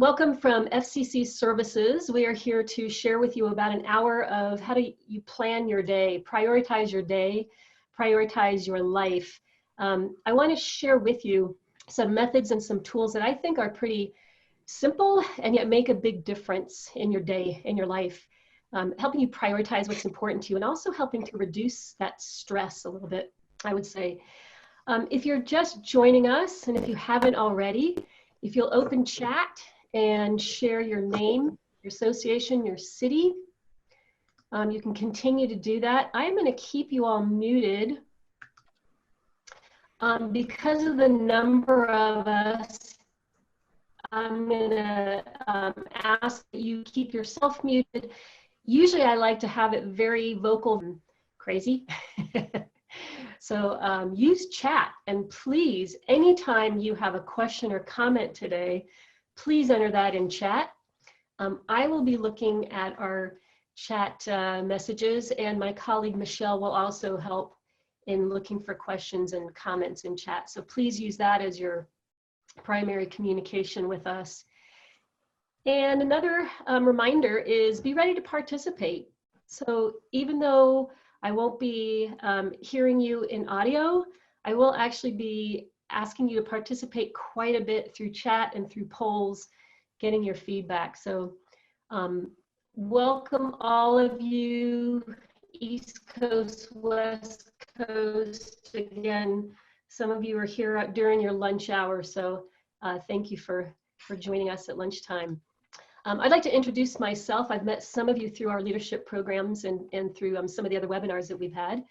Welcome from FCC Services. We are here to share with you about an hour of how do you plan your day, prioritize your life. I want to share with you some methods and some tools that I think are pretty simple and yet make a big difference in your day, in your life, helping you prioritize what's important to you and also helping to reduce that stress a little bit, I would say. If you're just joining us, and if you haven't already, if you'll open chat and share your name, your association, your city, you can continue to do that. I'm going to keep you all muted because of the number of us. I'm going to ask that you keep yourself muted. Usually I like to have it very vocal and crazy. So use chat, and please, anytime you have a question or comment today, please enter that in chat. I will be looking at our chat messages, and my colleague Michelle will also help in looking for questions and comments in chat. So please use that as your primary communication with us. And another reminder is be ready to participate. So even though I won't be hearing you in audio, I will actually be asking you to participate quite a bit through chat and through polls, getting your feedback. So welcome all of you, East Coast, West Coast. Again, some of you are here during your lunch hour, so thank you for joining us at lunchtime. I'd like to introduce myself. I've met some of you through our leadership programs and through some of the other webinars that we've had.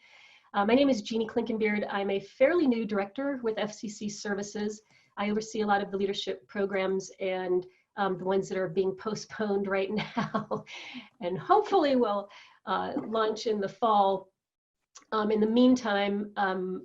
My name is Jeannie Clinkenbeard. I'm a fairly new director with FCC Services. I oversee a lot of the leadership programs and the ones that are being postponed right now and hopefully will launch in the fall. In the meantime,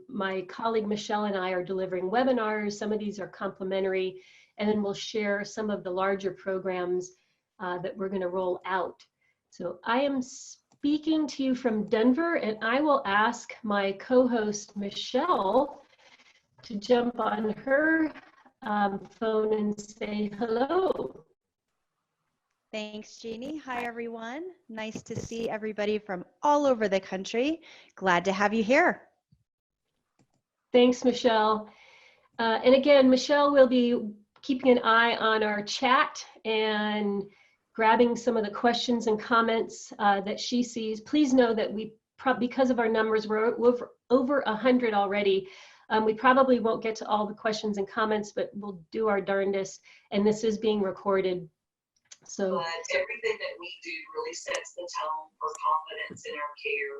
my colleague Michelle and I are delivering webinars. Some of these are complimentary, and then we'll share some of the larger programs that we're going to roll out. So I am speaking to you from Denver, and I will ask my co-host Michelle to jump on her phone and say hello. Thanks, Jeannie. Hi, everyone. Nice to see everybody from all over the country. Glad to have you here. Thanks, Michelle. And again, Michelle will be keeping an eye on our chat and grabbing some of the questions and comments that she sees. Please know that because of our numbers, we're over 100 already. We probably won't get to all the questions and comments, but we'll do our darndest. And this is being recorded. So but everything that we do really sets the tone for confidence in our care.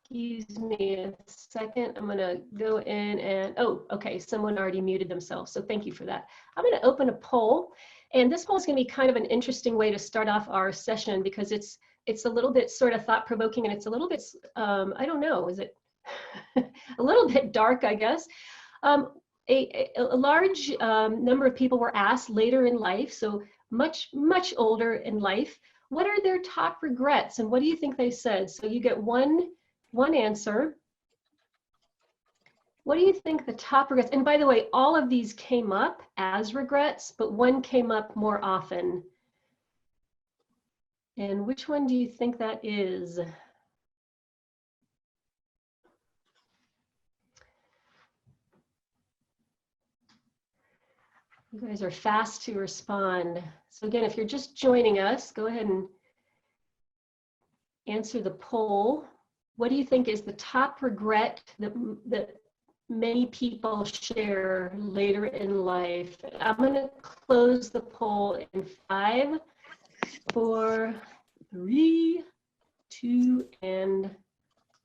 Excuse me a second. I'm going to go in and, oh, okay, someone already muted themselves. So thank you for that. I'm going to open a poll. And this poll is going to be kind of an interesting way to start off our session because it's a little bit sort of thought-provoking, and it's a little bit, I don't know, is it a little bit dark, I guess. A large number of people were asked later in life, so much older in life, what are their top regrets, and what do you think they said? So you get one answer. What do you think the top regrets? And by the way, all of these came up as regrets, but one came up more often. And which one do you think that is? You guys are fast to respond. So again, if you're just joining us, go ahead and answer the poll. What do you think is the top regret that many people share later in life? I'm going to close the poll in 5, 4, 3, 2, and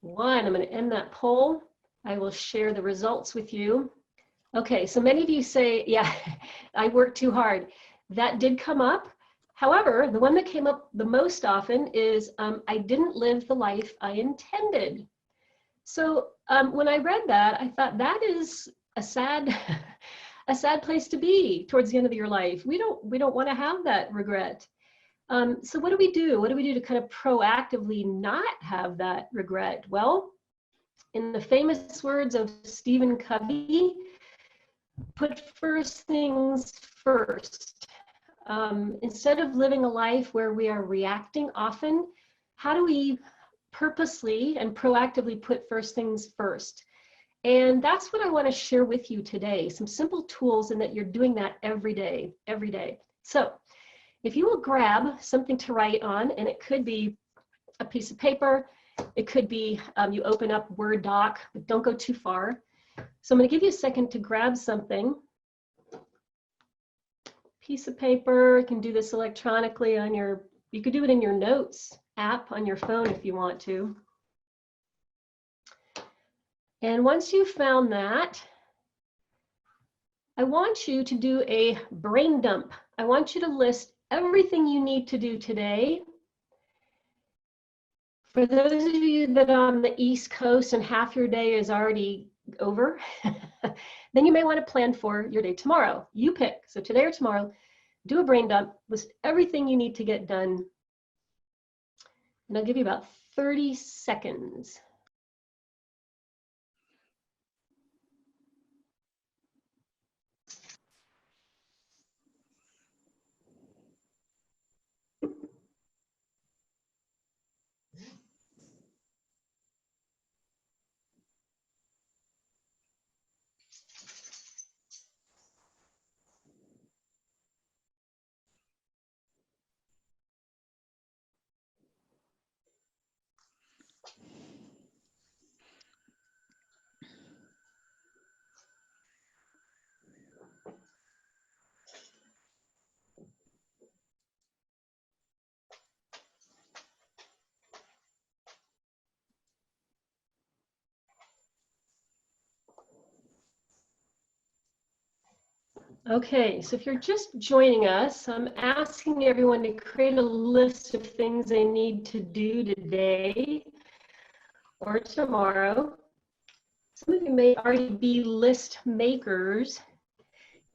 1. I'm going to end that poll. I will share the results with you. Okay, so many of you say, yeah, I worked too hard. That did come up. However, the one that came up the most often is I didn't live the life I intended. So when I read that, I thought that is a sad place to be towards the end of your life. We don't want to have that regret. So what do we do? What do we do to kind of proactively not have that regret? Well, In the famous words of Stephen Covey, put first things first. Instead of living a life where we are reacting often, how do we purposely and proactively put first things first? And that's what I want to share with you today, some simple tools, and that you're doing that every day, every day. So if you will grab something to write on, and it could be a piece of paper, it could be you open up Word doc, but don't go too far. So I'm going to give you a second to grab something. Piece of paper, you can do this electronically on your, you could do it in your notes app on your phone if you want to. And once you've found that, I want you to do a brain dump. I want you to list everything you need to do today. For those of you that are on the East Coast and half your day is already over, then you may want to plan for your day tomorrow. You pick, so today or tomorrow, do a brain dump, list everything you need to get done. And I'll give you about 30 seconds. Okay, so if you're just joining us, I'm asking everyone to create a list of things they need to do today or tomorrow. Some of you may already be list makers.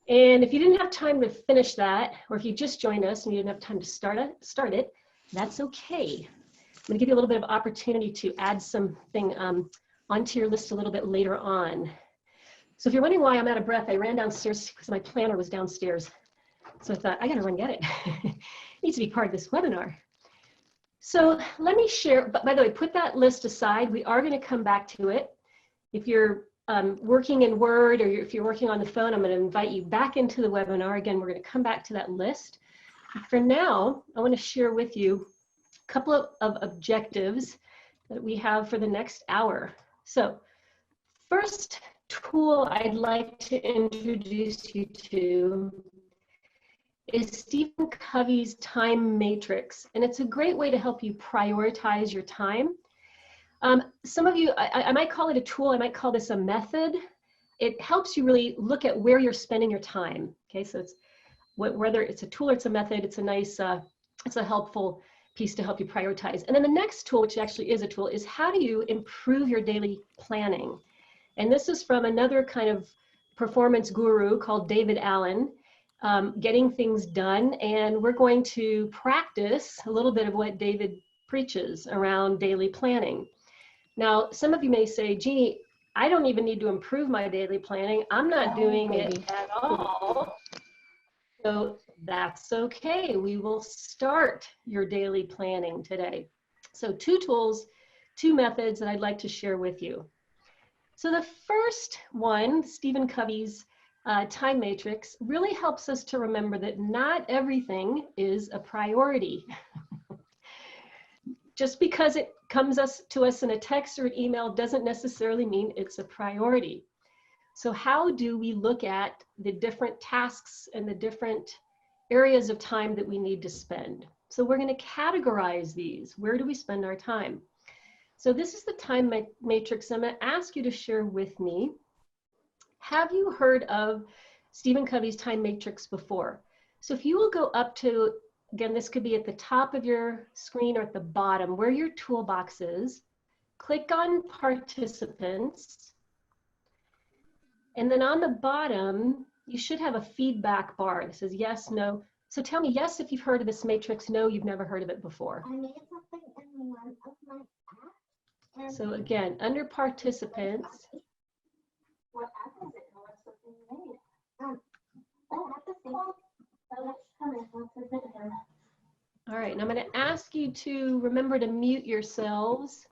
And if you didn't have time to finish that, or if you just joined us and you didn't have time to start it, that's okay. I'm going to give you a little bit of opportunity to add something onto your list a little bit later on. So if you're wondering why I'm out of breath, I ran downstairs because my planner was downstairs. So I thought, I got to run get it. It needs to be part of this webinar. So let me share, but by the way, put that list aside. We are going to come back to it. If you're working in Word or if you're working on the phone, I'm going to invite you back into the webinar. Again, we're going to come back to that list. For now, I want to share with you a couple of objectives that we have for the next hour. So first tool I'd like to introduce you to is Stephen Covey's time matrix, and it's a great way to help you prioritize your time. Some of you, I might call it a tool, I might call this a method. It helps you really look at where you're spending your time. Okay, so it's whether it's a tool or it's a method, it's a nice, it's a helpful piece to help you prioritize. And then the next tool, which actually is a tool, is how do you improve your daily planning? And this is from another kind of performance guru called David Allen, Getting Things Done. And we're going to practice a little bit of what David preaches around daily planning. Now, some of you may say, Jeannie, I don't even need to improve my daily planning. I'm not doing it at all. So that's okay. We will start your daily planning today. So 2 tools, 2 methods that I'd like to share with you. So the first one, Stephen Covey's time matrix, really helps us to remember that not everything is a priority. Just because it comes to us in a text or an email doesn't necessarily mean it's a priority. So how do we look at the different tasks and the different areas of time that we need to spend? So we're going to categorize these. Where do we spend our time? So this is the time matrix. I'm going to ask you to share with me. Have you heard of Stephen Covey's time matrix before? So if you will go up to, again, this could be at the top of your screen or at the bottom where your toolbox is, click on participants. And then on the bottom, you should have a feedback bar that says yes, no. So tell me yes if you've heard of this matrix, no, you've never heard of it before. I made something in one of my apps. So again, under participants, all right, and I'm going to ask you to remember to mute yourselves.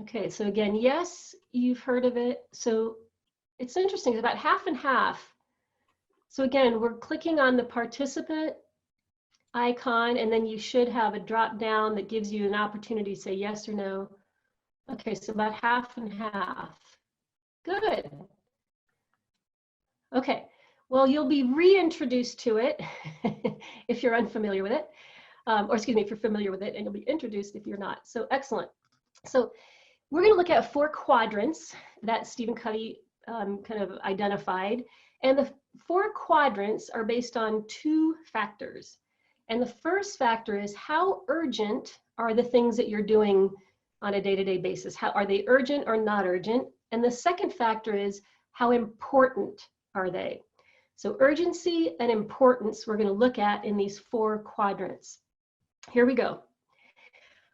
Okay, so again, yes, you've heard of it. So it's interesting, it's about half and half. So again, we're clicking on the participant icon, and then you should have a drop down that gives you an opportunity to say yes or no. Okay, so about half and half. Good. Okay, well, you'll be reintroduced to it if you're unfamiliar with it, or excuse me, if you're familiar with it, and you'll be introduced if you're not. So excellent. So we're going to look at 4 quadrants that Stephen Covey kind of identified. And the 4 quadrants are based on 2 factors. And the first factor is how urgent are the things that you're doing on a day-to-day basis? How are they urgent or not urgent? And the second factor is how important are they? So urgency and importance we're going to look at in these 4 quadrants. Here we go.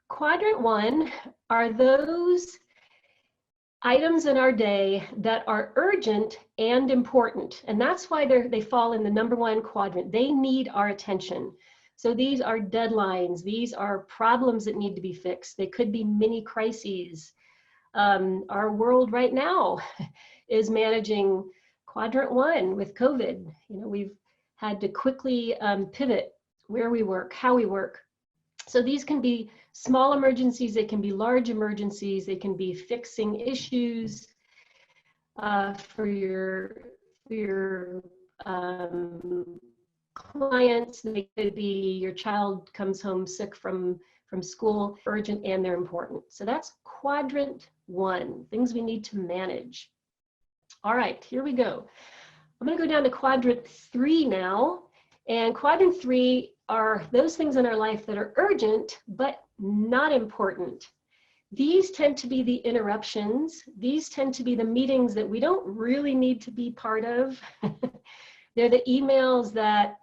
Quadrant 1 are those items in our day that are urgent and important. And that's why they fall in the #1 quadrant. They need our attention. So these are deadlines. These are problems that need to be fixed. They could be mini crises. Our world right now is managing quadrant 1 with COVID. You know, we've had to quickly pivot where we work, how we work. So these can be small emergencies, they can be large emergencies, they can be fixing issues for your clients. They could be your child comes home sick from school, urgent, and they're important. So that's quadrant 1, things we need to manage. All right, here we go. I'm going to go down to quadrant 3 now. And quadrant 3 are those things in our life that are urgent, but not important. These tend to be the interruptions. These tend to be the meetings that we don't really need to be part of. They're the emails that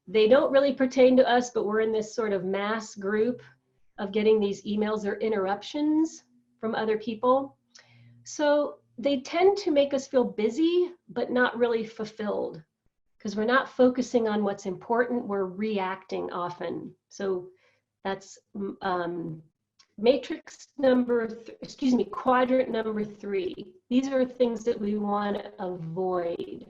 they don't really pertain to us, but we're in this sort of mass group of getting these emails. They're interruptions from other people. So they tend to make us feel busy, but not really fulfilled, because we're not focusing on what's important, we're reacting often. So that's quadrant number 3. These are things that we want to avoid.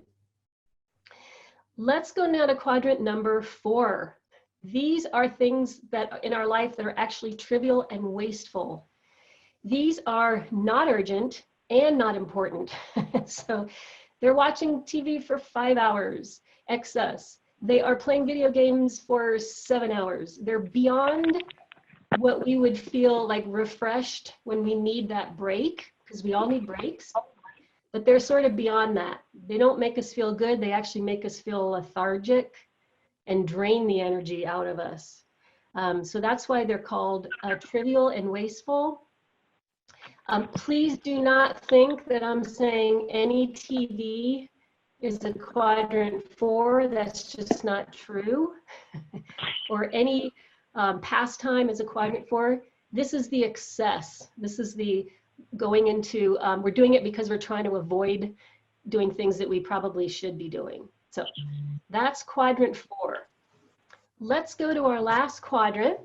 Let's go now to quadrant number 4. These are things that in our life that are actually trivial and wasteful. These are not urgent and not important. So they're watching TV for 5 hours, excess. They are playing video games for 7 hours. They're beyond what we would feel like refreshed when we need that break, because we all need breaks, but they're sort of beyond that. They don't make us feel good. They actually make us feel lethargic and drain the energy out of us. So that's why they're called trivial and wasteful. Please do not think that I'm saying any TV is a quadrant 4. That's just not true. Or any pastime is a quadrant 4. This is the excess. This is the going into, we're doing it because we're trying to avoid doing things that we probably should be doing. So that's quadrant 4. Let's go to our last quadrant.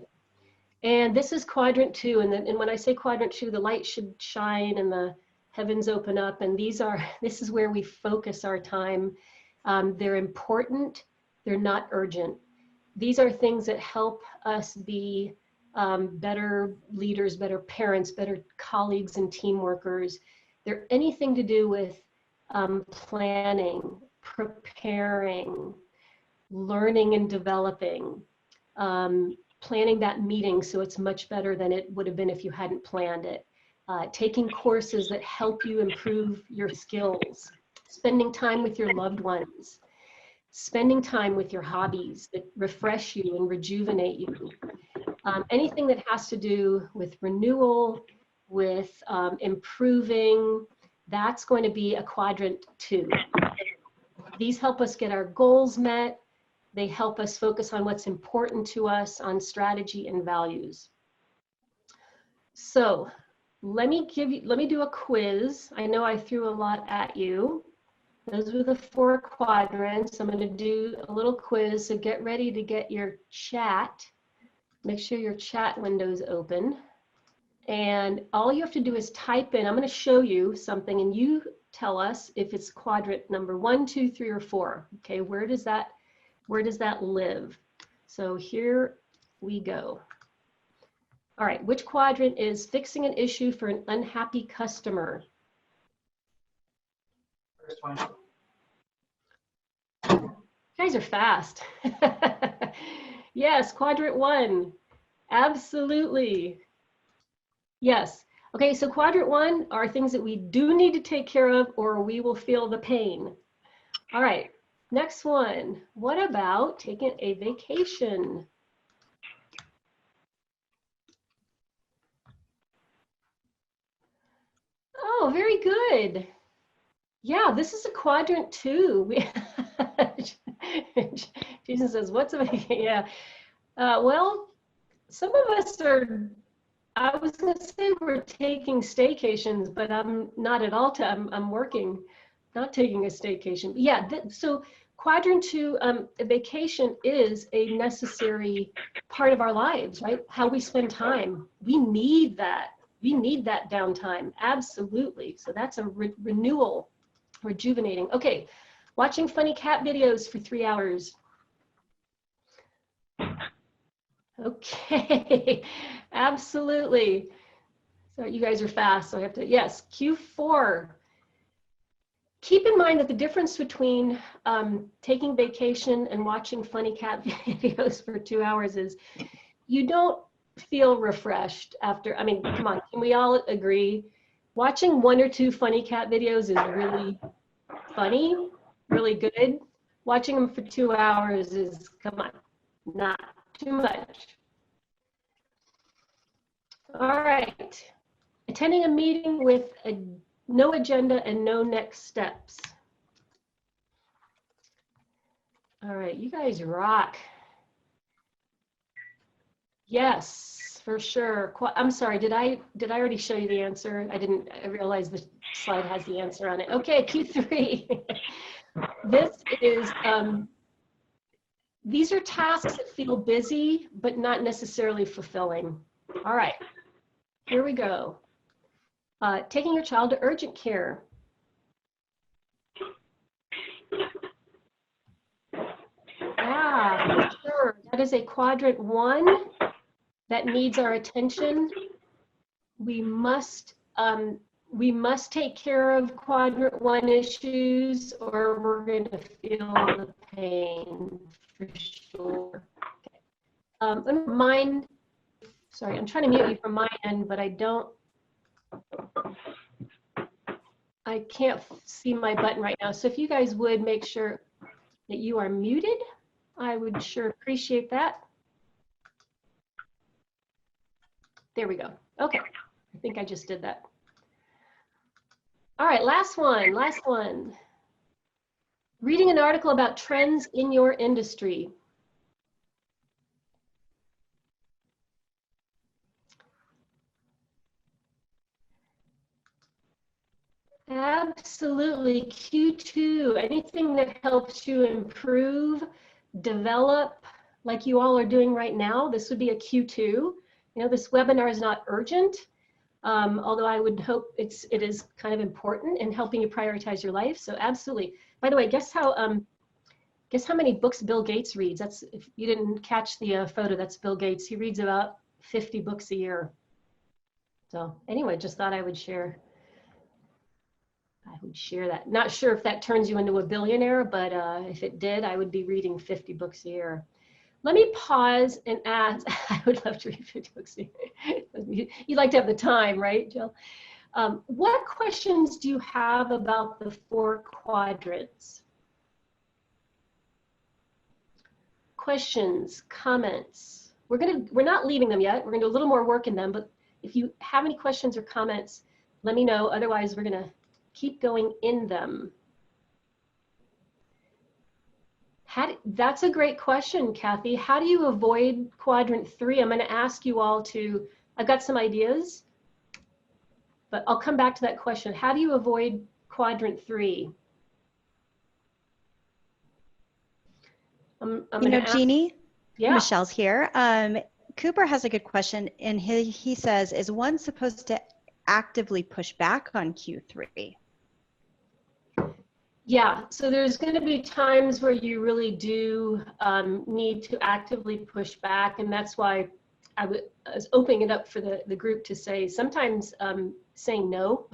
And this is quadrant 2, and when I say quadrant 2, the light should shine and the heavens open up, and this is where we focus our time. They're important, they're not urgent. These are things that help us be better leaders, better parents, better colleagues and team workers. They're anything to do with planning, preparing, learning and developing, planning that meeting so it's much better than it would have been if you hadn't planned it, taking courses that help you improve your skills, spending time with your loved ones, spending time with your hobbies that refresh you and rejuvenate you. Anything that has to do with renewal, with improving, that's going to be a quadrant 2. These help us get our goals met. They help us focus on what's important to us, on strategy and values. So let me do a quiz. I know I threw a lot at you. Those were the 4 quadrants. I'm going to do a little quiz, so get ready to get your chat. Make sure your chat window is open. And all you have to do is type in, I'm going to show you something, and you tell us if it's quadrant number 1, 2, 3, or 4. Okay, where does that live? So here we go. All right, which quadrant is fixing an issue for an unhappy customer? First one. You guys are fast. Yes, quadrant 1. Absolutely. Yes. Okay, so quadrant 1 are things that we do need to take care of or we will feel the pain. All right, next one. What about taking a vacation? Oh, very good. Yeah, this is a quadrant 2. Jason says, what's a vacation? Yeah. Well, some of us are, I was going to say we're taking staycations, but I'm not at all. I'm working, not taking a staycation. Yeah, so quadrant 2, a vacation is a necessary part of our lives, right? How we spend time. We need that. We need that downtime. Absolutely. So that's a renewal, rejuvenating. Okay, watching funny cat videos for 3 hours. Okay, absolutely. So you guys are fast, so I have to, yes, Q4. Keep in mind that the difference between taking vacation and watching funny cat videos for 2 hours is you don't feel refreshed after, I mean, come on, can we all agree? Watching 1 or 2 funny cat videos is really funny, really good. Watching them for 2 hours is, come on, not too much. All right. Attending a meeting with no agenda and no next steps. All right, you guys rock. Yes, for sure. I'm sorry, did I already show you the answer? I realized the slide has the answer on it. Okay, Q3. This is, these are tasks that feel busy, but not necessarily fulfilling. All right, here we go. Taking your child to urgent care. Yeah, for sure. That is a quadrant 1 that needs our attention. We must take care of quadrant 1 issues or we're going to feel the pain for sure. Okay. Sorry, I'm trying to mute you from my end, but I can't see my button right now. So if you guys would make sure that you are muted, I would sure appreciate that. There we go. Okay, I think I just did that. All right, last one. Reading an article about trends in your industry. Absolutely, Q2, anything that helps you improve, develop, like you all are doing right now, this would be a Q2. You know, this webinar is not urgent, although I would hope it is kind of important in helping you prioritize your life, so absolutely. By the way, guess how many books Bill Gates reads? That's, if you didn't catch the photo, that's Bill Gates. He reads about 50 books a year. So anyway, just thought I would share that. Not sure if that turns you into a billionaire, but if it did, I would be reading 50 books a year. Let me pause and ask, I would love to read 50 books a year. You'd like to have the time, right, Jill? What questions do you have about the 4 quadrants? Questions, comments? We're not leaving them yet. We're gonna do a little more work in them, but if you have any questions or comments, let me know. Otherwise, we're gonna keep going in them. That's a great question, Kathy. How do you avoid quadrant 3? I'm going to ask you all to, I've got some ideas, but I'll come back to that question. How do you avoid quadrant 3? I'm You know, Jeannie, yeah. Michelle's here. Cooper has a good question, and he says, is one supposed to actively push back on Q3? Yeah, so there's going to be times where you really do need to actively push back, and that's why I was opening it up for the group to say sometimes saying no,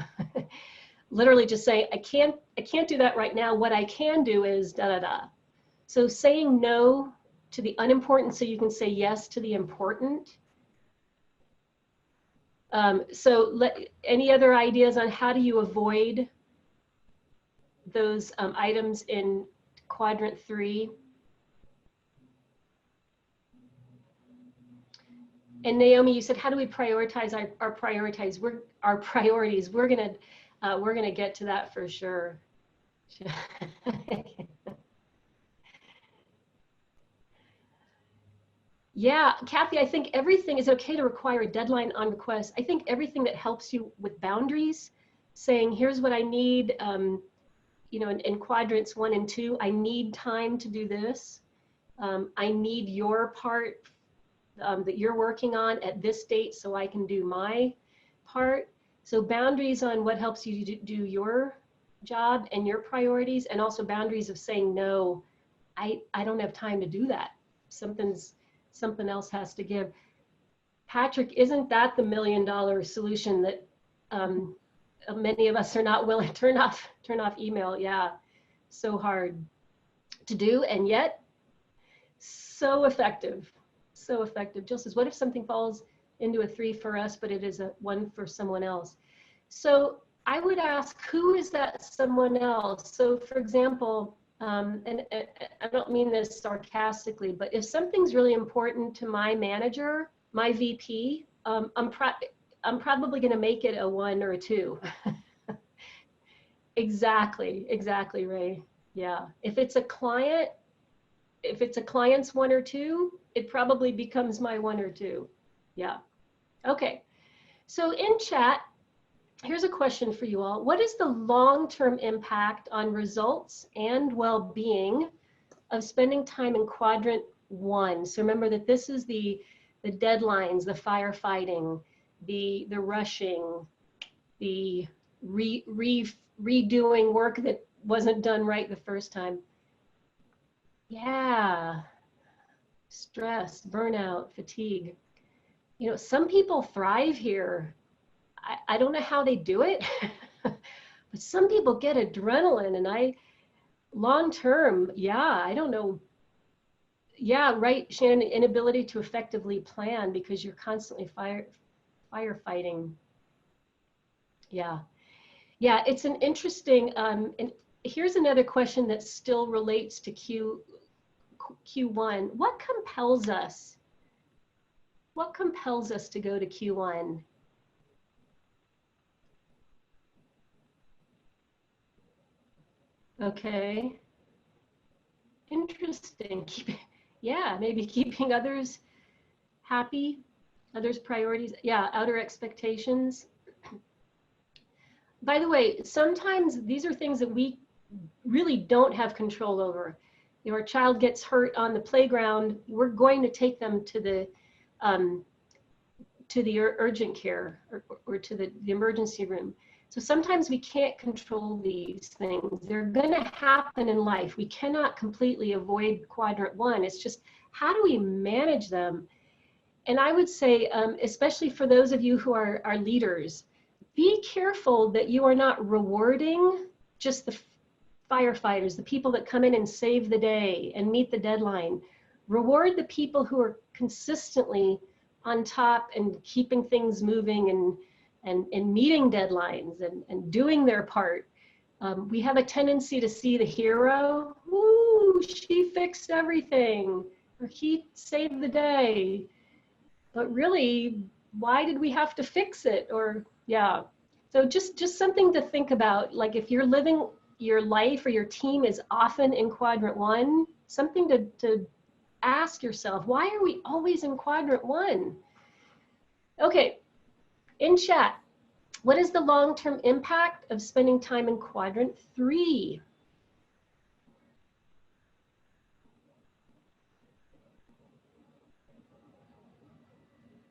literally just saying I can't do that right now. What I can do is da da da. So saying no to the unimportant so you can say yes to the important. Any other ideas on how do you avoid those items in quadrant 3? And Naomi, you said, how do we prioritize our priorities? Our priorities. We're gonna get to that for sure. Yeah, Kathy, I think everything is okay to require a deadline on request. I think everything that helps you with boundaries, saying here's what I need, you know, in quadrants 1 and 2, I need time to do this. I need your part that you're working on at this date so I can do my part. So boundaries on what helps you do your job and your priorities, and also boundaries of saying, no, I don't have time to do that. Something else has to give. Patrick, isn't that the $1 million solution that many of us are not willing to turn off email? Yeah, so hard to do, and yet so effective. So effective. Jill says, what if something falls into a 3 for us, but it is a 1 for someone else? So I would ask, who is that someone else? So for example, and I don't mean this sarcastically, but if something's really important to my manager, my VP, I'm probably going to make it a 1 or a 2. Exactly, Ray. Yeah. If it's a client's 1 or 2, it probably becomes my 1 or 2. Yeah. Okay. So in chat, here's a question for you all. What is the long-term impact on results and well-being of spending time in quadrant 1? So remember that this is the deadlines, the firefighting, the rushing, the redoing work that wasn't done right the first time. Yeah, stress, burnout, fatigue. You know, some people thrive here. I don't know how they do it, but some people get adrenaline, and long term, yeah, I don't know. Yeah, right, Shannon, inability to effectively plan because you're constantly firefighting. Yeah, it's an interesting, and here's another question that still relates to Q1. What compels us? What compels us to go to Q1? Okay. Interesting. Maybe keeping others happy, others' priorities. Yeah, outer expectations. By the way, sometimes these are things that we really don't have control over. If our child gets hurt on the playground, we're going to take them to the urgent care or to the emergency room. So sometimes we can't control these things. They're going to happen in life. We cannot completely avoid quadrant 1. It's just, how do we manage them? And I would say, especially for those of you who are leaders, be careful that you are not rewarding just the firefighters, the people that come in and save the day and meet the deadline. Reward the people who are consistently on top and keeping things moving and meeting deadlines and doing their part. We have a tendency to see the hero. Ooh, she fixed everything, or he saved the day. But really, why did we have to fix it? Or yeah, so just something to think about. Like if you're living your life or your team is often in quadrant one, something to ask yourself, why are we always in quadrant one? Okay, in chat, what is the long-term impact of spending time in quadrant 3?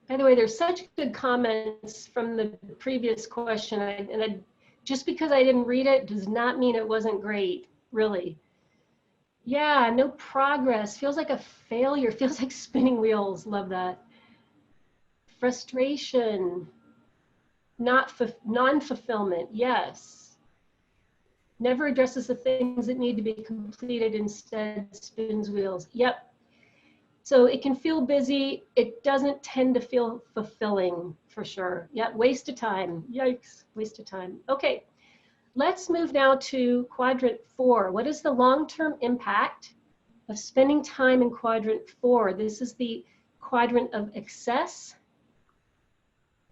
By the way, there's such good comments from the previous question, just because I didn't read it does not mean it wasn't great, really. Yeah, no progress, feels like a failure, feels like spinning wheels, love that. Frustration, non-fulfillment, yes. Never addresses the things that need to be completed, instead spins wheels, yep. So it can feel busy. It doesn't tend to feel fulfilling, for sure. Yeah, waste of time. Yikes, waste of time. Okay, let's move now to quadrant 4. What is the long-term impact of spending time in quadrant 4? This is the quadrant of excess,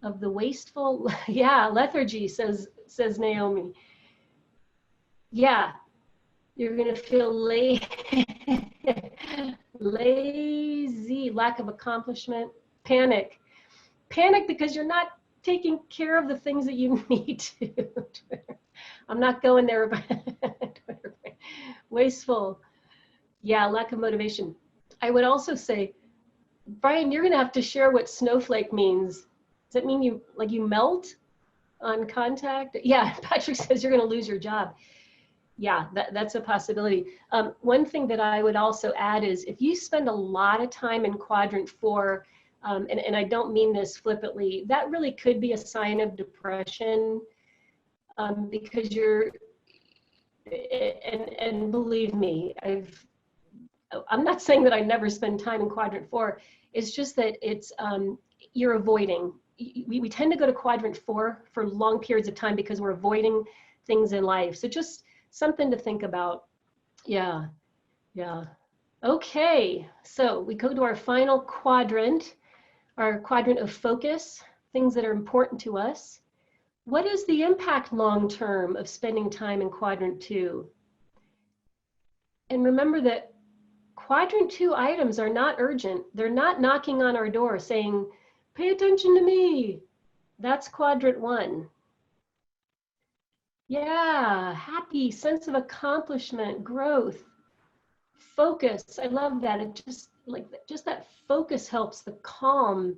of the wasteful. Yeah, lethargy, says Naomi. Yeah, you're gonna feel lazy, lack of accomplishment, panic because you're not taking care of the things that you need to. I'm not going there. Wasteful, yeah, lack of motivation. I would also say, Brian, you're gonna have to share what snowflake means. Does that mean you melt on contact? Yeah, Patrick says you're gonna lose your job. Yeah, that's a possibility. One thing that I would also add is if you spend a lot of time in quadrant 4, and I don't mean this flippantly, that really could be a sign of depression, because you're, and believe me, I'm not saying that I never spend time in quadrant 4. It's just that it's, you're avoiding. We tend to go to quadrant 4 for long periods of time because we're avoiding things in life. So just something to think about. Yeah, yeah. Okay, so we go to our final quadrant, our quadrant of focus, things that are important to us. What is the impact long-term of spending time in quadrant 2? And remember that quadrant 2 items are not urgent. They're not knocking on our door saying, pay attention to me. That's quadrant 1. Yeah, happy, sense of accomplishment, growth, focus. I love that. It just that focus helps the calm,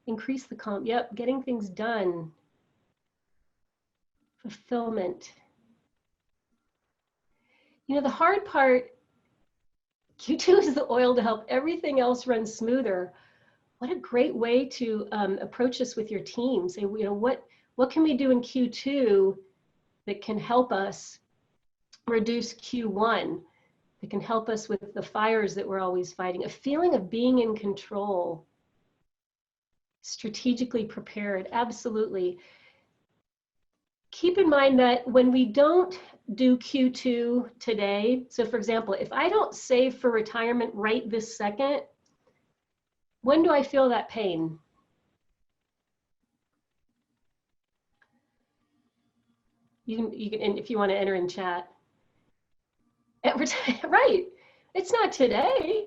increase the calm. Yep, getting things done. Fulfillment. You know, the hard part, Q2 is the oil to help everything else run smoother. What a great way to approach this with your team. Say, you know, what can we do in Q2 that can help us reduce Q1, that can help us with the fires that we're always fighting, a feeling of being in control, strategically prepared, absolutely. Keep in mind that when we don't do Q2 today, so for example, if I don't save for retirement right this second, when do I feel that pain? You can, and if you want to enter in chat. Right, it's not today,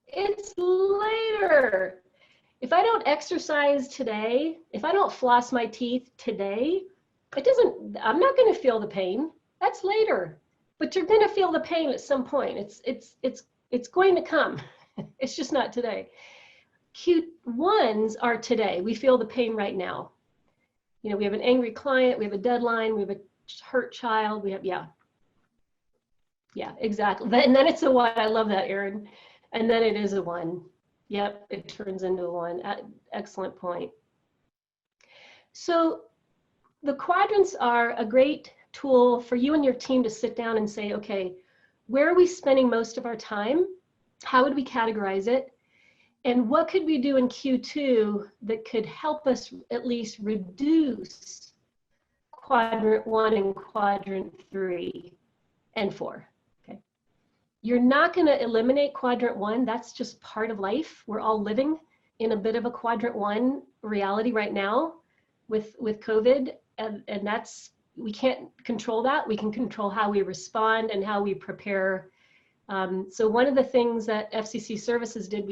it's later. If I don't exercise today, if I don't floss my teeth today, I'm not going to feel the pain. That's later, but you're going to feel the pain at some point. It's going to come. It's just not today. Q1s are today. We feel the pain right now. You know, we have an angry client, we have a deadline, we have a hurt child, we have, yeah, exactly. And then it's a 1. I love that, Erin. And then it is a 1. Yep, it turns into a 1. Excellent point. So the quadrants are a great tool for you and your team to sit down and say, okay, where are we spending most of our time? How would we categorize it? And what could we do in Q2 that could help us at least reduce quadrant 1 and quadrant 3 and 4? Okay. You're not going to eliminate quadrant 1. That's just part of life. We're all living in a bit of a quadrant 1 reality right now with COVID, and that's, we can't control that. We can control how we respond and how we prepare. So one of the things that FCC Services did,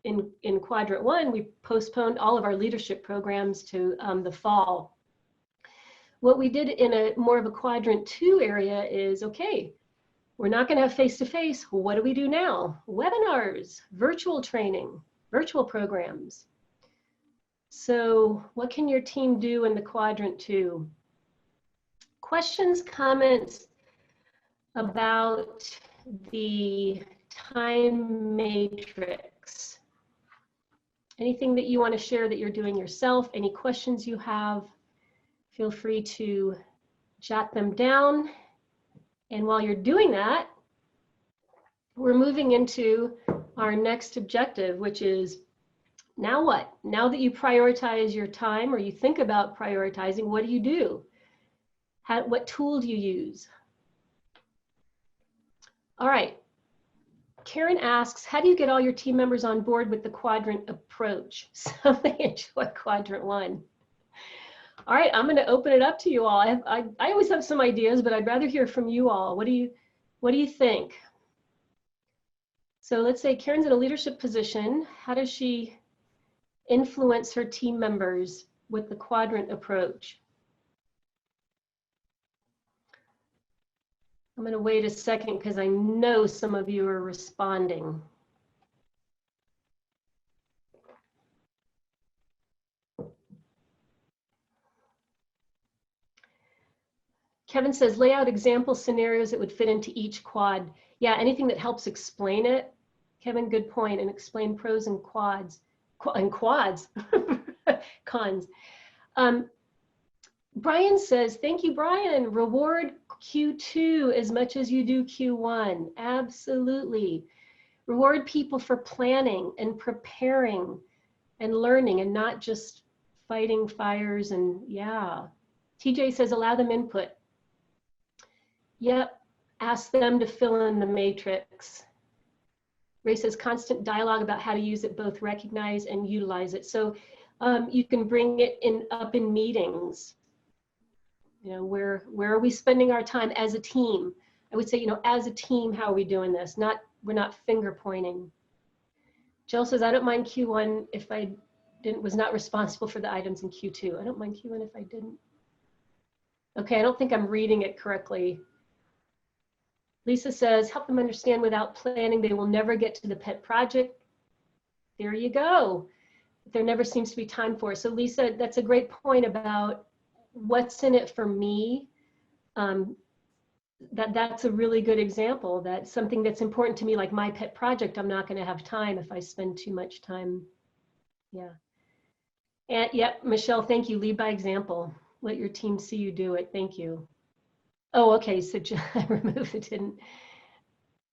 in quadrant 1, we postponed all of our leadership programs to the fall. What we did in a more of a quadrant 2 area is, okay, we're not going to have face-to-face. What do we do now? Webinars, virtual training, virtual programs. So what can your team do in the quadrant 2? Questions, comments about the time matrix. Anything that you want to share that you're doing yourself, any questions you have, feel free to jot them down. And while you're doing that, we're moving into our next objective, which is, now what? Now that you prioritize your time, or you think about prioritizing, what do you do? What tool do you use? All right. Karen asks, how do you get all your team members on board with the quadrant approach? So they enjoy quadrant 1. All right, I'm going to open it up to you all. I always have some ideas, but I'd rather hear from you all. What do you think? So let's say Karen's in a leadership position. How does she influence her team members with the quadrant approach? I'm going to wait a second because I know some of you are responding. Kevin says, lay out example scenarios that would fit into each quad. Yeah, anything that helps explain it. Kevin, good point. And explain pros and quads. Cons. Brian says, thank you, Brian. Reward Q2 as much as you do Q1. Absolutely. Reward people for planning and preparing and learning and not just fighting fires. And yeah. TJ says, allow them input. Yep. Ask them to fill in the matrix. Ray says, constant dialogue about how to use it, both recognize and utilize it. So you can bring it up in meetings. You know, where are we spending our time as a team? I would say, you know, as a team, how are we doing this? We're not finger pointing. Jill says, I don't mind Q1 if I was not responsible for the items in Q2. I don't mind Q1 if I didn't. Okay, I don't think I'm reading it correctly. Lisa says, help them understand without planning, they will never get to the pet project. There you go. There never seems to be time for it. So Lisa, that's a great point about what's in it for me. That's a really good example. That something that's important to me, like my pet project, I'm not going to have time if I spend too much time. Yeah. And yep, Michelle, thank you. Lead by example. Let your team see you do it. Thank you. Oh, okay. So I removed it. Didn't.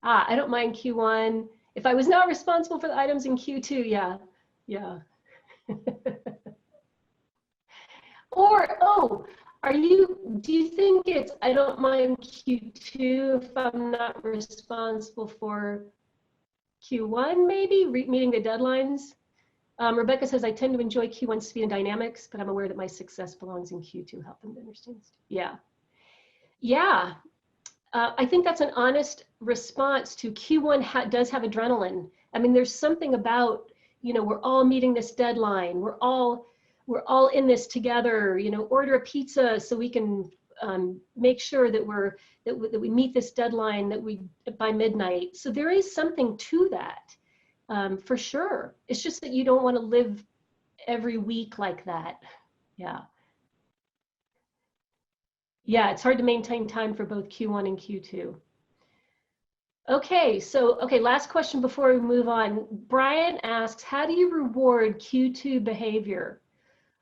I don't mind Q1. If I was not responsible for the items in Q2, yeah. Yeah. Or, oh, do you think it's, I don't mind Q2 if I'm not responsible for Q1 maybe, meeting the deadlines? Rebecca says, I tend to enjoy Q1 speed and dynamics, but I'm aware that my success belongs in Q2. Help them to understand. Yeah. Yeah. I think that's an honest response to Q1 does have adrenaline. I mean, there's something about, you know, we're all meeting this deadline. We're all in this together, you know, order a pizza so we can make sure that we meet this deadline by midnight. So there is something to that, for sure. It's just that you don't want to live every week like that. Yeah. Yeah, it's hard to maintain time for both Q1 and Q2. Okay, last question before we move on. Brian asks, how do you reward Q2 behavior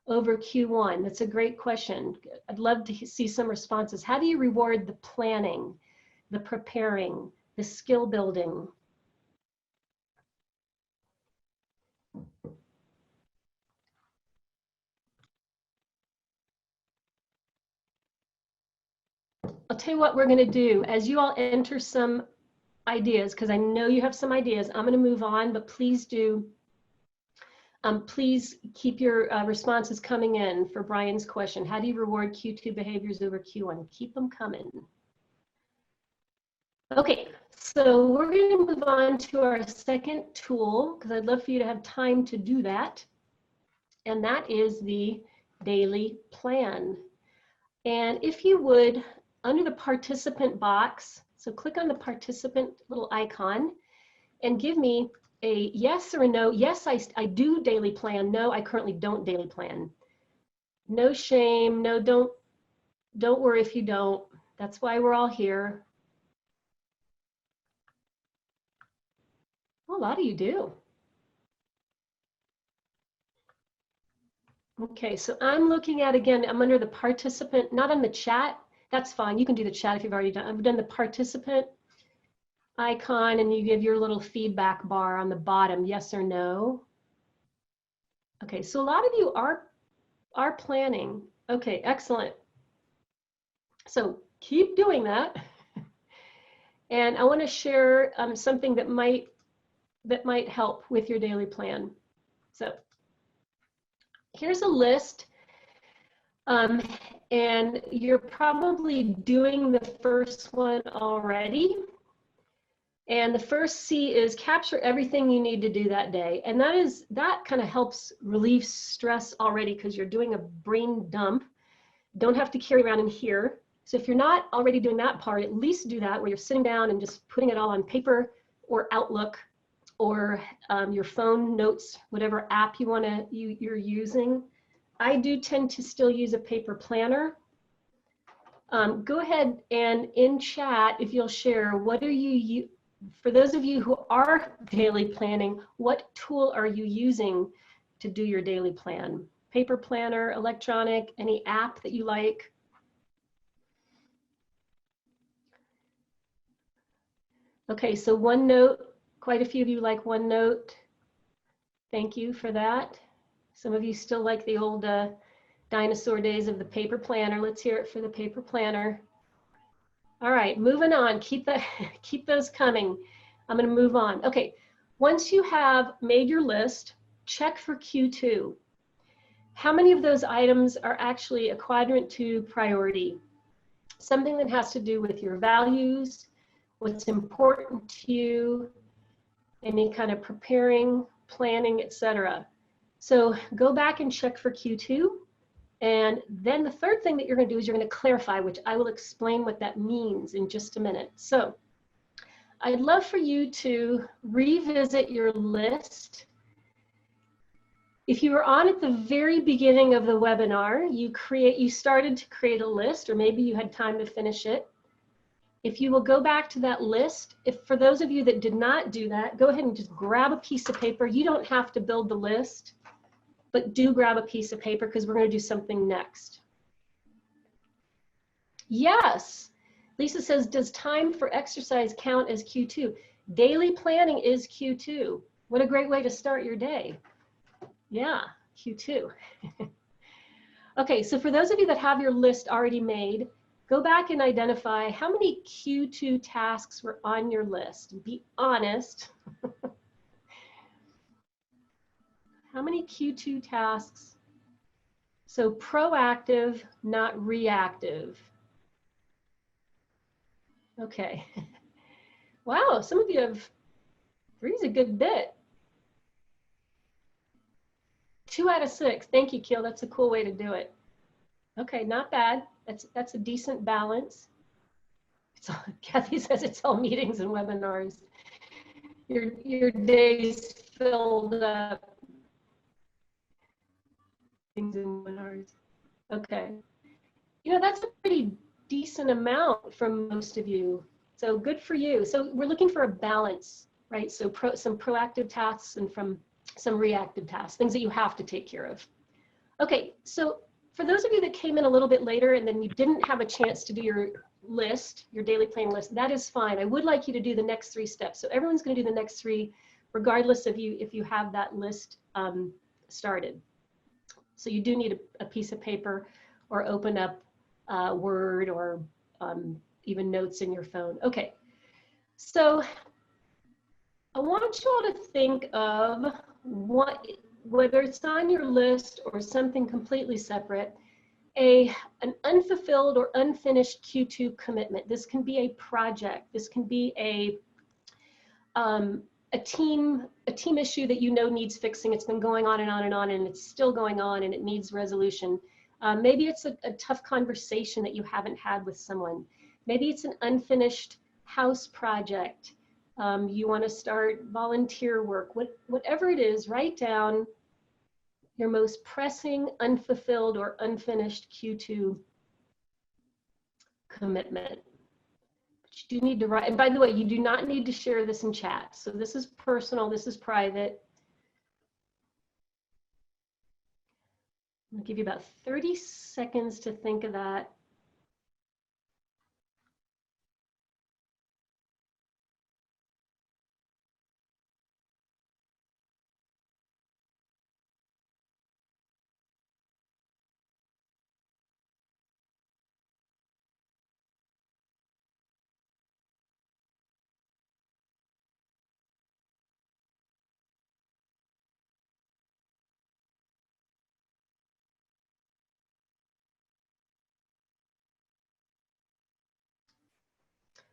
over Q1? That's a great question. I'd love to see some responses. How do you reward the planning, the preparing, the skill building? I'll tell you what we're going to do. As you all enter some ideas, because I know you have some ideas, I'm going to move on, but please do Please keep your responses coming in for Brian's question. How do you reward Q2 behaviors over Q1? Keep them coming. Okay, so we're going to move on to our second tool, because I'd love for you to have time to do that. And that is the daily plan. And if you would, under the participant box, so click on the participant little icon and give me a yes or a no. Yes, I do daily plan. No, I currently don't daily plan. No shame. No, don't worry if you don't. That's why we're all here. Well, a lot of you do. Okay, so I'm looking at, again, I'm under the participant, not on the chat. That's fine. You can do the chat if you've already done. I've done the participant icon, and you give your little feedback bar on the bottom, yes or no. Okay, so a lot of you are planning. Okay, excellent. So keep doing that. And I want to share something that might help with your daily plan. So here's a list, and you're probably doing the first one already. And the first C is capture everything you need to do that day. And that kind of helps relieve stress already, because you're doing a brain dump. Don't have to carry around in here. So if you're not already doing that part, at least do that where you're sitting down and just putting it all on paper or Outlook or your phone notes, whatever app you're using. I do tend to still use a paper planner. Go ahead and in chat, if you'll share, what are you, for those of you who are daily planning, what tool are you using to do your daily plan? Paper planner, electronic, any app that you like? Okay, so OneNote, quite a few of you like OneNote. Thank you for that. Some of you still like the old dinosaur days of the paper planner. Let's hear it for the paper planner. All right, moving on. Keep those coming. I'm going to move on. Okay, once you have made your list, check for Q2. How many of those items are actually a quadrant 2 priority? Something that has to do with your values, what's important to you, any kind of preparing, planning, etc. So go back and check for Q2. And then the third thing that you're going to do is you're going to clarify, which I will explain what that means in just a minute. So I'd love for you to revisit your list. If you were on at the very beginning of the webinar, you started to create a list, or maybe you had time to finish it. If you will go back to that list, for those of you that did not do that, go ahead and just grab a piece of paper. You don't have to build the list, but do grab a piece of paper, because we're going to do something next. Yes, Lisa says, does time for exercise count as Q2? Daily planning is Q2. What a great way to start your day. Yeah, Q2. Okay, so for those of you that have your list already made, go back and identify how many Q2 tasks were on your list. Be honest. How many Q2 tasks? So proactive, not reactive. Okay. Wow, some of you have, 3 is a good bit. 2 out of 6. Thank you, Keel. That's a cool way to do it. Okay, not bad. That's a decent balance. Kathy says it's all meetings and webinars. Your day's filled up. And webinars. Okay. You know, that's a pretty decent amount from most of you. So good for you. So we're looking for a balance, right? So some proactive tasks and from some reactive tasks, things that you have to take care of. Okay, so for those of you that came in a little bit later and then you didn't have a chance to do your list, your daily planning list, that is fine. I would like you to do the next 3 steps. So everyone's going to do the next 3, regardless of if you have that list started. So you do need a piece of paper or open up Word or even notes in your phone. Okay, so I want you all to think of whether it's on your list or something completely separate, an unfulfilled or unfinished Q2 commitment. This can be a project. This can be a team issue that you know needs fixing. It's been going on and on and on, and it's still going on, and it needs resolution. Maybe it's a tough conversation that you haven't had with someone. Maybe it's an unfinished house project. You want to start volunteer work. Whatever it is, write down your most pressing, unfulfilled, or unfinished Q2 commitment. But you do need to write, and by the way, you do not need to share this in chat. So this is personal, this is private. I'll give you about 30 seconds to think of that.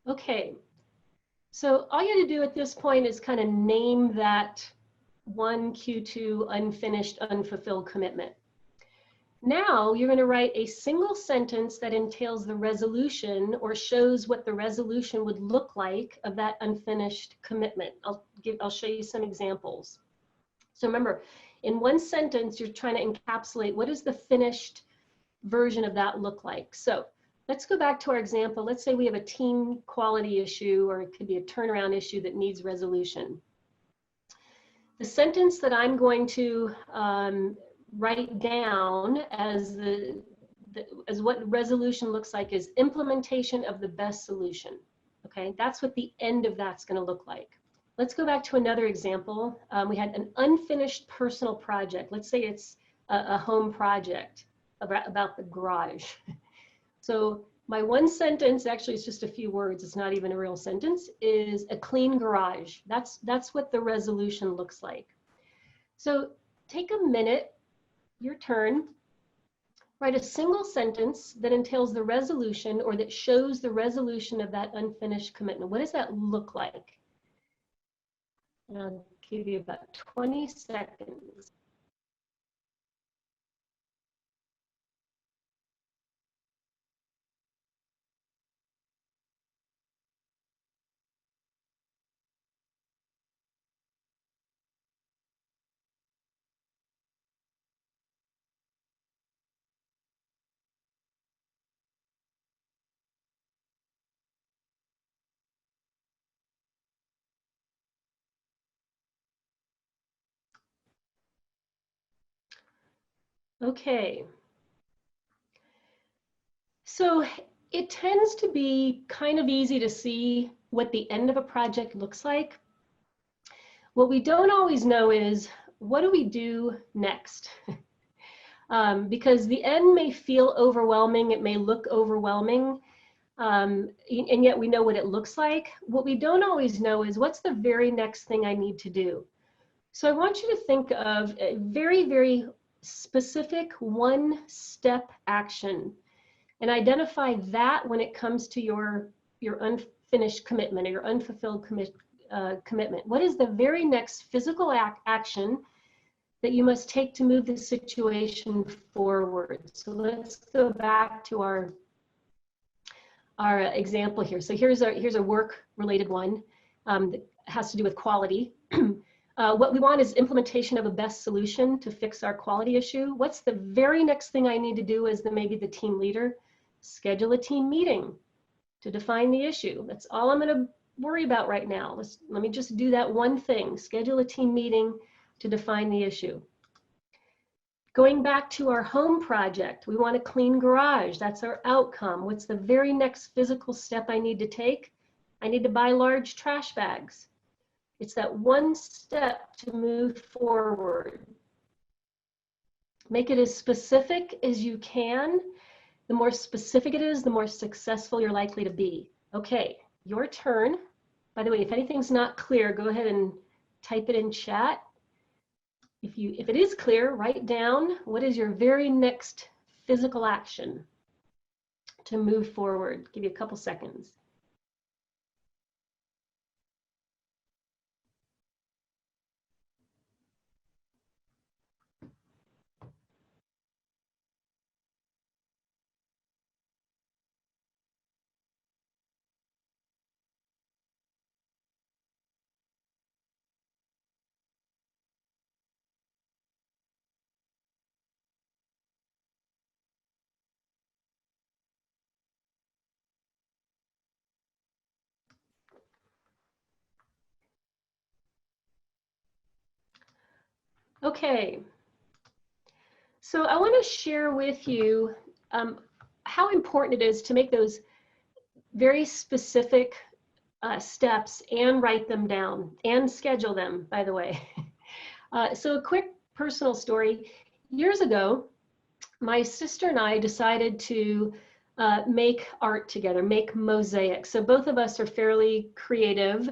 Okay, so all you have to do at this point is kind of name that one Q2 unfinished, unfulfilled commitment. Now you're going to write a single sentence that entails the resolution or shows what the resolution would look like of that unfinished commitment. I'll show you some examples. So remember, in one sentence, you're trying to encapsulate what does the finished version of that look like. So let's go back to our example. Let's say we have a team quality issue, or it could be a turnaround issue that needs resolution. The sentence that I'm going to write down as what resolution looks like is implementation of the best solution. Okay, that's what the end of that's going to look like. Let's go back to another example. We had an unfinished personal project. Let's say it's a home project about the garage. So my one sentence, actually it's just a few words, it's not even a real sentence, is a clean garage. That's what the resolution looks like. So take a minute, your turn, write a single sentence that entails the resolution or that shows the resolution of that unfinished commitment. What does that look like? And I'll give you about 20 seconds. Okay. So it tends to be kind of easy to see what the end of a project looks like. What we don't always know is, what do we do next? Because the end may feel overwhelming, it may look overwhelming, and yet we know what it looks like. What we don't always know is, what's the very next thing I need to do? So I want you to think of a very, very specific one-step action and identify that when it comes to your unfinished commitment or your unfulfilled commitment. What is the very next physical action that you must take to move the situation forward? So let's go back to our example here. So here's a work-related one that has to do with quality. What we want is implementation of a best solution to fix our quality issue. What's the very next thing I need to do as maybe the team leader? Schedule a team meeting to define the issue. That's all I'm going to worry about right now. Let me just do that one thing. Schedule a team meeting to define the issue. Going back to our home project, we want a clean garage. That's our outcome. What's the very next physical step I need to take? I need to buy large trash bags. It's that one step to move forward. Make it as specific as you can. The more specific it is, the more successful you're likely to be. Okay, your turn. By the way, if anything's not clear, go ahead and type it in chat. if it is clear, write down what is your very next physical action to move forward. Give you a couple seconds. Okay, so I want to share with you how important it is to make those very specific steps and write them down and schedule them, by the way. So a quick personal story. Years ago, my sister and I decided to make art together, make mosaics. So both of us are fairly creative,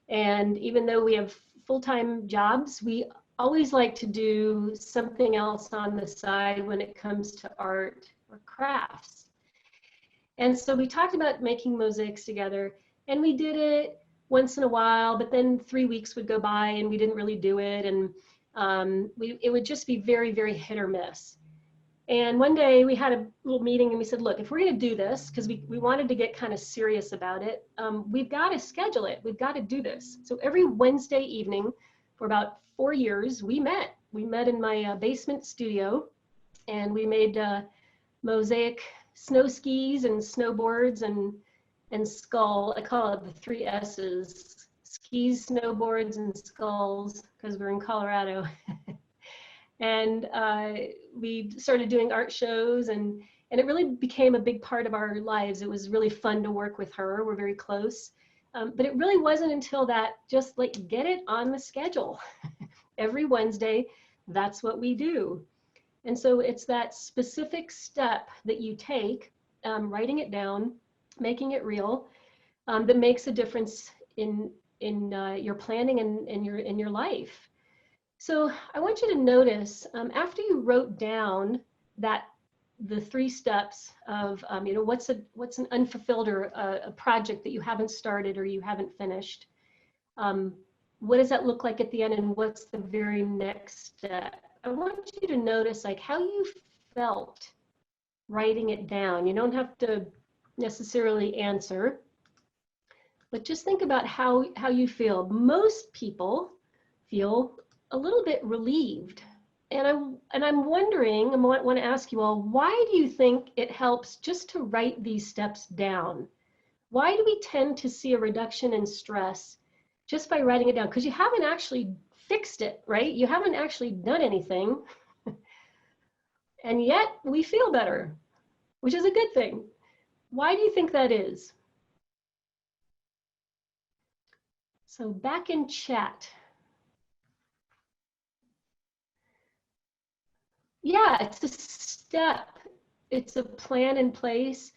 and even though we have full-time jobs, we always like to do something else on the side when it comes to art or crafts. And so we talked about making mosaics together, and we did it once in a while, but then 3 weeks would go by and we didn't really do it, and it would just be very, very hit or miss. And one day we had a little meeting and we said, look, if we're going to do this, because we wanted to get kind of serious about it, we've got to schedule it. We've got to do this. So every Wednesday evening for about 4 years, we met. We met in my basement studio, and we made mosaic snow skis and snowboards and skull. I call it the 3 S's: skis, snowboards, and skulls, because we're in Colorado. And we started doing art shows, and it really became a big part of our lives. It was really fun to work with her. We're very close. But it really wasn't until that, just like, get it on the schedule. Every Wednesday, that's what we do. And so it's that specific step that you take, writing it down, making it real, that makes a difference in your planning and in your life. So I want you to notice, after you wrote down the 3 steps of, what's an unfulfilled or a project that you haven't started or you haven't finished, what does that look like at the end, and what's the very next step? I want you to notice, like, how you felt writing it down. You don't have to necessarily answer, but just think about how you feel. Most people feel a little bit relieved. And I'm wondering, I want to ask you all, why do you think it helps just to write these steps down? Why do we tend to see a reduction in stress just by writing it down? Because you haven't actually fixed it, right? You haven't actually done anything. And yet we feel better, which is a good thing. Why do you think that is? So back in chat. Yeah, it's a step. It's a plan in place.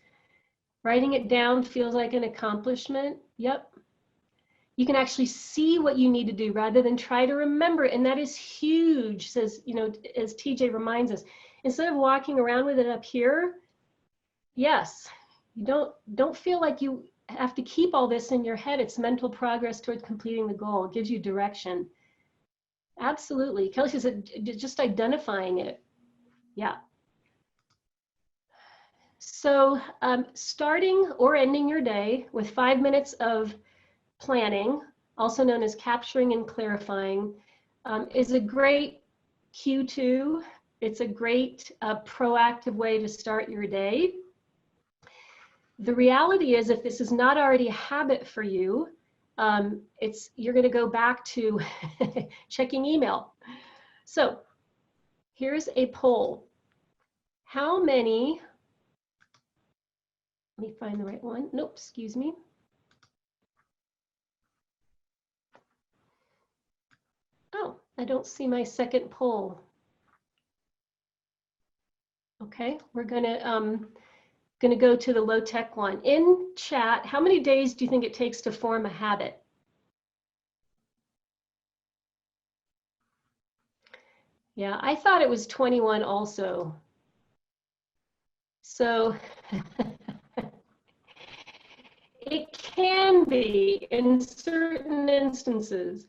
Writing it down feels like an accomplishment. Yep. You can actually see what you need to do rather than try to remember it. And that is huge, says, as TJ reminds us. Instead of walking around with it up here, yes, you don't feel like you have to keep all this in your head. It's mental progress toward completing the goal. It gives you direction. Absolutely. Kelly says just identifying it. Yeah. So starting or ending your day with 5 minutes of planning, also known as capturing and clarifying, is a great cue. It's a great proactive way to start your day. The reality is, if this is not already a habit for you, you're going to go back to checking email. So here's a poll. How many, let me find the right one. Nope, excuse me. Oh, I don't see my second poll. Okay, we're gonna go to the low-tech one. In chat, how many days do you think it takes to form a habit? Yeah, I thought it was 21 also. So it can be in certain instances,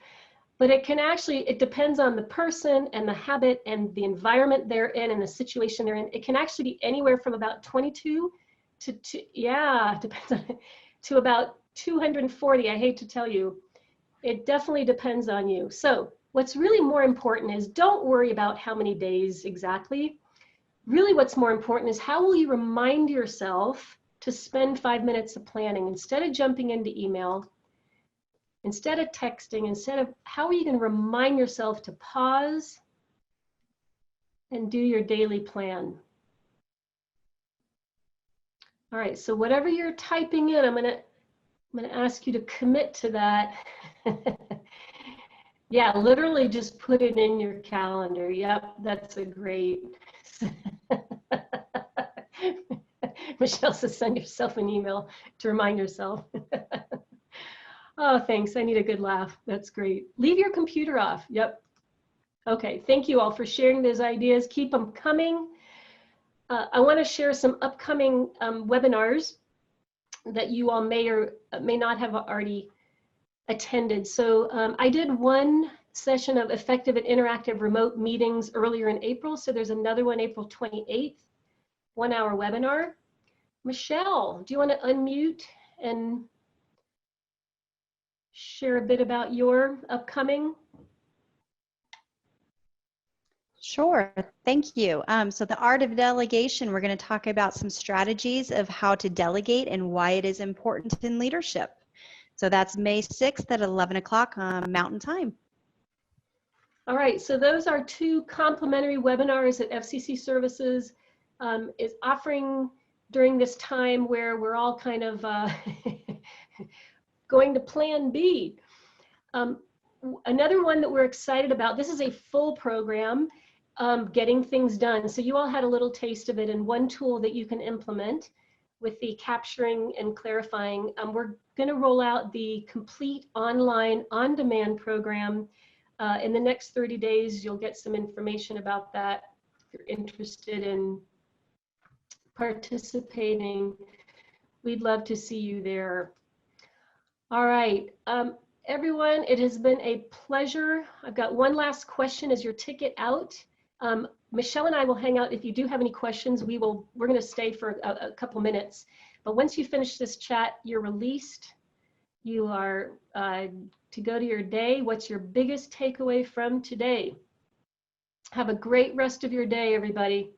but it can actually, it depends on the person and the habit and the environment they're in and the situation they're in. It can actually be anywhere from about 22 to yeah, depends on it, to about 240. I hate to tell you, it definitely depends on you. So what's really more important is don't worry about how many days exactly. Really what's more important is how will you remind yourself to spend 5 minutes of planning instead of jumping into email, instead of texting, instead of, how are you going to remind yourself to pause and do your daily plan? All right, so whatever you're typing in, I'm going to ask you to commit to that. Yeah, literally just put it in your calendar. Yep, that's a great. Michelle says send yourself an email to remind yourself. Oh, thanks. I need a good laugh. That's great. Leave your computer off. Yep. Okay, thank you all for sharing those ideas. Keep them coming. I want to share some upcoming webinars that you all may or may not have already attended. So I did one session of effective and interactive remote meetings earlier in April. So there's another one April 28th, 1-hour webinar. Michelle, do you want to unmute and share a bit about your upcoming? Sure, thank you. So the art of delegation, we're going to talk about some strategies of how to delegate and why it is important in leadership. So that's May 6th at 11 o'clock Mountain Time. All right, so those are 2 complimentary webinars that FCC Services is offering during this time where we're all kind of going to Plan B. Another one that we're excited about, this is a full program, getting things done. So you all had a little taste of it, and one tool that you can implement with the capturing and clarifying. We're going to roll out the complete online on-demand program. In the next 30 days, you'll get some information about that if you're interested in participating. We'd love to see you there. All right, everyone, it has been a pleasure. I've got one last question as your ticket out. Michelle and I will hang out. If you do have any questions, we're going to stay for a couple minutes. But once you finish this chat, you're released. You are to go to your day. What's your biggest takeaway from today? Have a great rest of your day, everybody.